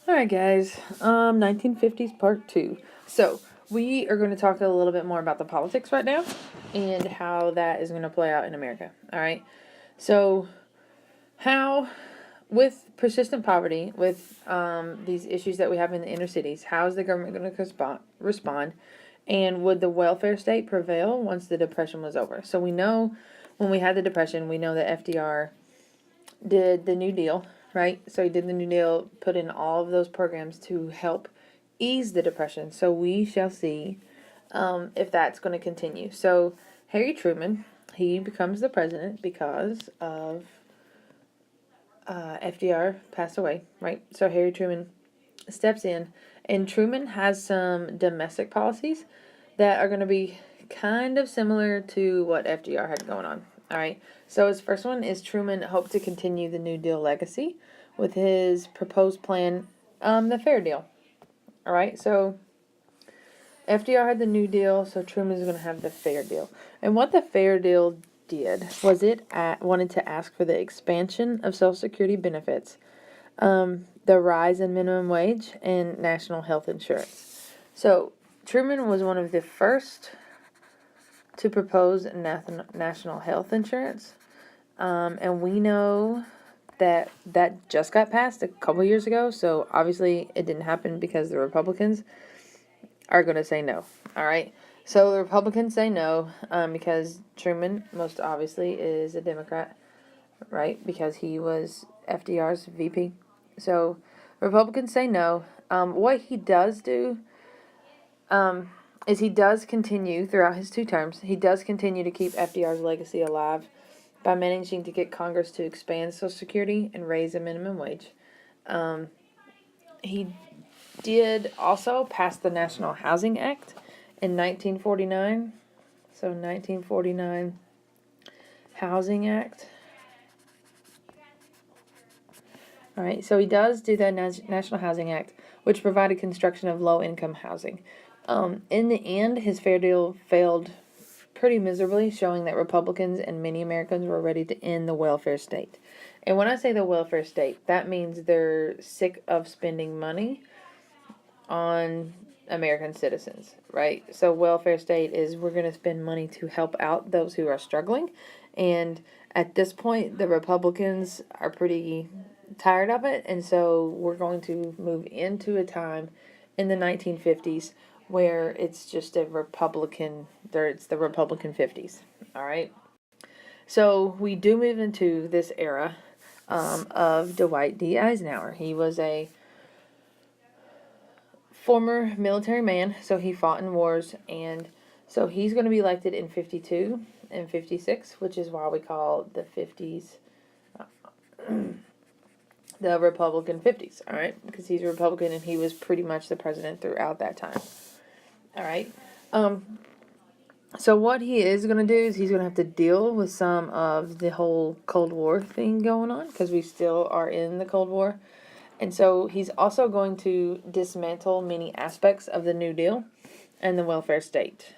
Alright guys, 1950s part 2. So, we are going to talk a little bit more about the politics right now and how that is going to play out in America. Alright, so how, with persistent poverty, with these issues that we have in the inner cities, how is the government going to respond? And would the welfare state prevail once the Depression was over? So we know when we had the Depression, we know that FDR did the New Deal, right? So he did the New Deal, put in all of those programs to help ease the Depression. So we shall see if that's going to continue. So Harry Truman, he becomes the president because of FDR passed away, right? So Harry Truman steps in, and Truman has some domestic policies that are going to be kind of similar to what FDR had going on. All right. So his first one is Truman hoped to continue the New Deal legacy with his proposed plan, the Fair Deal. All right. So FDR had the New Deal, so Truman is going to have the Fair Deal. And what the Fair Deal did was it wanted to ask for the expansion of Social Security benefits, the rise in minimum wage, and national health insurance. So Truman was one of the first to propose national health insurance, and we know that just got passed a couple years ago. So obviously it didn't happen because the Republicans are going to say no. All right. So the Republicans say no because Truman most obviously is a Democrat, right? Because he was FDR's VP. So Republicans say no. What he does do is he does continue throughout his 2 terms. He does continue to keep FDR's legacy alive by managing to get Congress to expand Social Security and raise the minimum wage. He did also pass the National Housing Act in 1949. So 1949 Housing Act. All right, so he does do the National Housing Act, which provided construction of low-income housing. In the end, his Fair Deal failed pretty miserably, showing that Republicans and many Americans were ready to end the welfare state. And when I say the welfare state, that means they're sick of spending money on American citizens, right? So welfare state is we're going to spend money to help out those who are struggling. And at this point, the Republicans are pretty tired of it. And so we're going to move into a time in the 1950s where it's just a Republican, it's the Republican 50s. All right. So we do move into this era of Dwight D. Eisenhower. He was a former military man, so he fought in wars, and so he's going to be elected in 52 and 56, which is why we call the 50s the Republican 50s, all right? Because he's a Republican and he was pretty much the president throughout that time. All right. So what he is going to do is he's going to have to deal with some of the whole Cold War thing going on because we still are in the Cold War. And so he's also going to dismantle many aspects of the New Deal and the welfare state.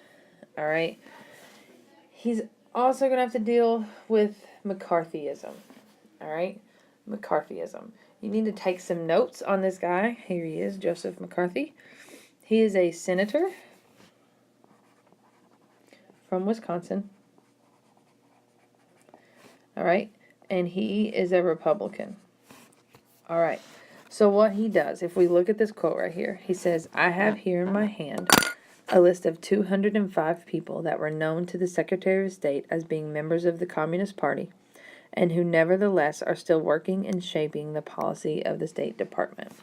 All right. He's also going to have to deal with McCarthyism. All right. McCarthyism. You need to take some notes on this guy. Here he is, Joseph McCarthy. He is a senator from Wisconsin. All right. And he is a Republican. All right. So what he does, if we look at this quote right here, he says, I have here in my hand a list of 205 people that were known to the Secretary of State as being members of the Communist Party and who nevertheless are still working and shaping the policy of the State Department.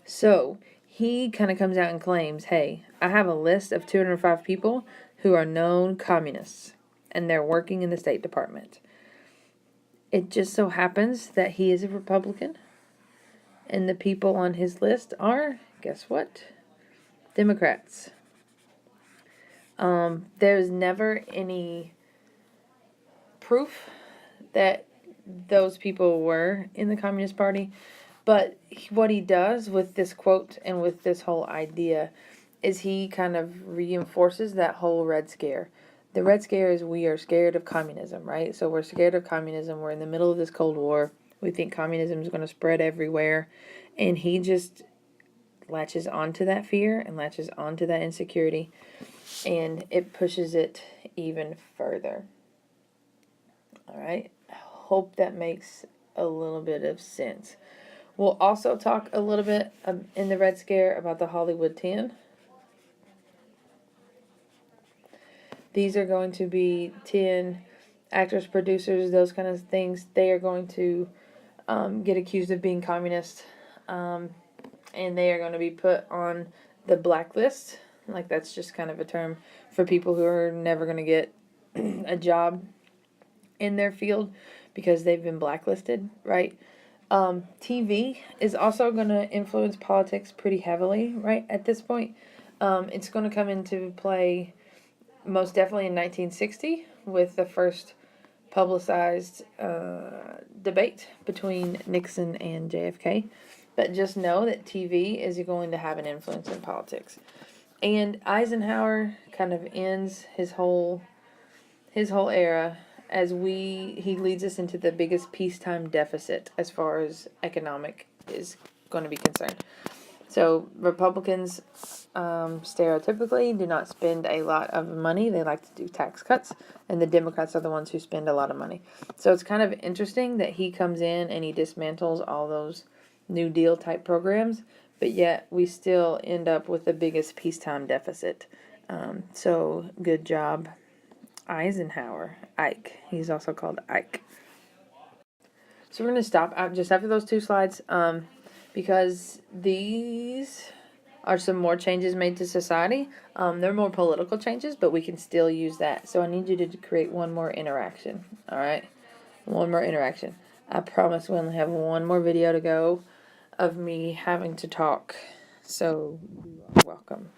So he kind of comes out and claims, hey, I have a list of 205 people who are known communists and they're working in the State Department. It just so happens that he is a Republican. And the people on his list are, guess what? Democrats. There's never any proof that those people were in the Communist Party. But what he does with this quote and with this whole idea is he kind of reinforces that whole Red Scare. The Red Scare is we are scared of communism, right? So we're scared of communism. We're in the middle of this Cold War. We think communism is going to spread everywhere. And he just latches onto that fear and latches onto that insecurity, and it pushes it even further. All right. I hope that makes a little bit of sense. We'll also talk a little bit in the Red Scare about the Hollywood 10. These are going to be 10 actors, producers, those kind of things. They are going to get accused of being communist, and they are going to be put on the blacklist. Like, that's just kind of a term for people who are never going to get a job in their field because they've been blacklisted, right? TV is also going to influence politics pretty heavily, right, at this point. It's going to come into play most definitely in 1960 with the first publicized debate between Nixon and JFK. But just know that TV is going to have an influence in politics. And Eisenhower kind of ends his whole era as he leads us into the biggest peacetime deficit as far as economic is going to be concerned. So Republicans stereotypically do not spend a lot of money. They like to do tax cuts, and the Democrats are the ones who spend a lot of money. So it's kind of interesting that he comes in and he dismantles all those New Deal type programs, but yet we still end up with the biggest peacetime deficit. So good job, Eisenhower. Ike. He's also called Ike. So we're going to stop just after those two slides because these are some more changes made to society. They're more political changes, but we can still use that. So I need you to create one more interaction. All right? One more interaction. I promise we only have one more video to go of me having to talk. So you are welcome.